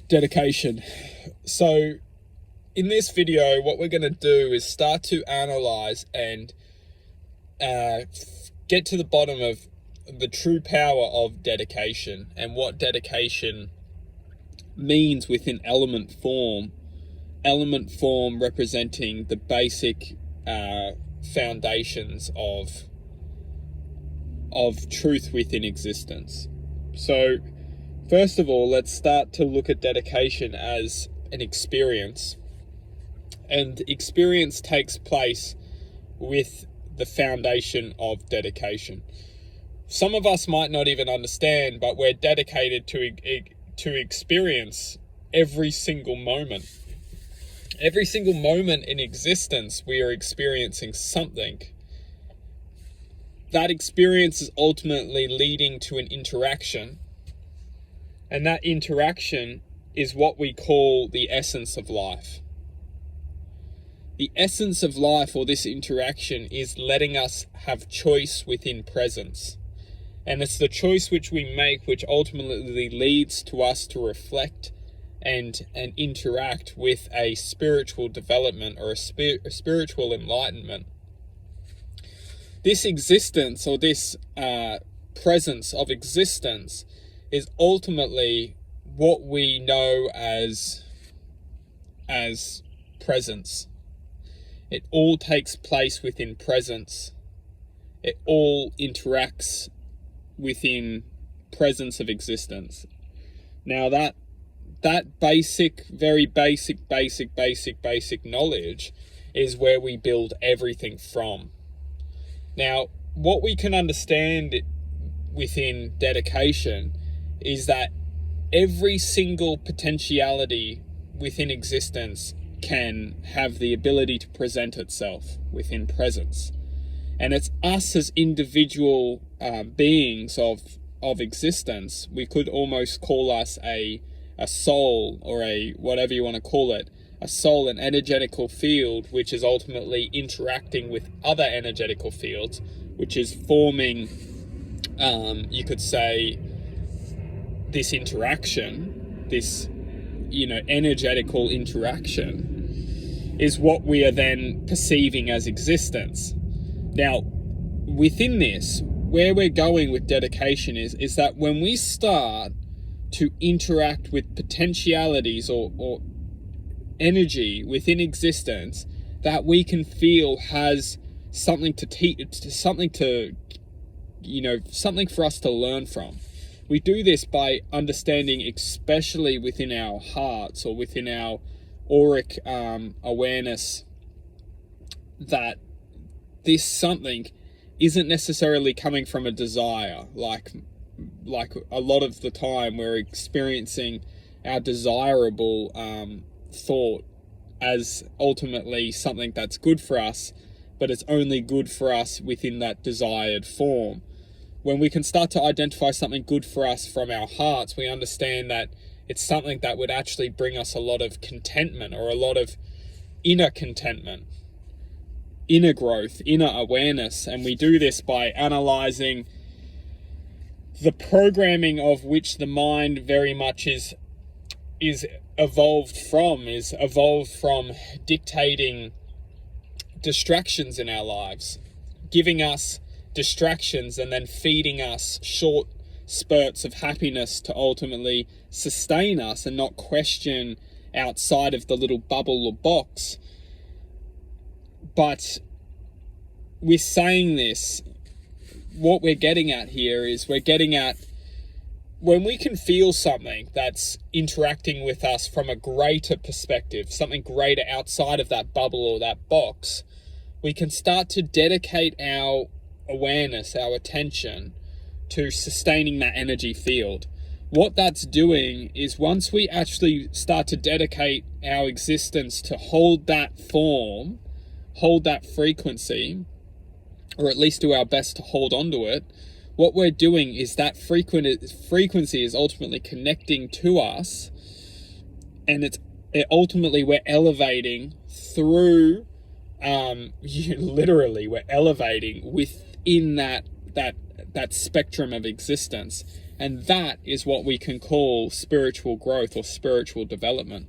Dedication. So in this video, what we're going to do is start to analyze and get to the bottom of the true power of dedication and what dedication means within element form. Element form representing the basic foundations of truth within existence. So first of all, let's start to look at dedication as an experience. And experience takes place with the foundation of dedication. Some of us might not even understand, but we're dedicated to experience every single moment. Every single moment in existence, we are experiencing something. That experience is ultimately leading to an interaction. And that interaction is what we call the essence of life. The essence of life, or this interaction, is letting us have choice within presence. And it's the choice which we make which ultimately leads to us to reflect and interact with a spiritual development or a spiritual enlightenment. This existence, or this presence of existence, is ultimately what we know as presence. It all takes place within presence. It all interacts within presence of existence. Now that basic, very basic knowledge is where we build everything from. Now, what we can understand within dedication is that every single potentiality within existence can have the ability to present itself within presence. And it's us as individual beings of existence. We could almost call us a soul, or a whatever you want to call it, a soul, an energetical field, which is ultimately interacting with other energetical fields, which is forming, you could say, this interaction, this, energetical interaction, is what we are then perceiving as existence. Now, within this, where we're going with dedication is that when we start to interact with potentialities or energy within existence that we can feel has something to teach, something for us to learn from. We do this by understanding, especially within our hearts or within our auric awareness, that this something isn't necessarily coming from a desire. Like a lot of the time we're experiencing our desirable thought as ultimately something that's good for us, but it's only good for us within that desired form. When we can start to identify something good for us from our hearts, we understand that it's something that would actually bring us a lot of contentment, or a lot of inner contentment, inner growth, inner awareness. And we do this by analyzing the programming of which the mind very much is evolved from dictating distractions in our lives, giving us distractions and then feeding us short spurts of happiness to ultimately sustain us and not question outside of the little bubble or box. But with saying this, what we're getting at here is we're getting at when we can feel something that's interacting with us from a greater perspective, something greater outside of that bubble or that box, we can start to dedicate our awareness, our attention, to sustaining that energy field. What that's doing is, once we actually start to dedicate our existence to hold that form, hold that frequency, or at least do our best to hold onto it, what we're doing is that frequency is ultimately connecting to us, and ultimately we're elevating through, literally we're elevating within that spectrum of existence. And that is what we can call spiritual growth or spiritual development.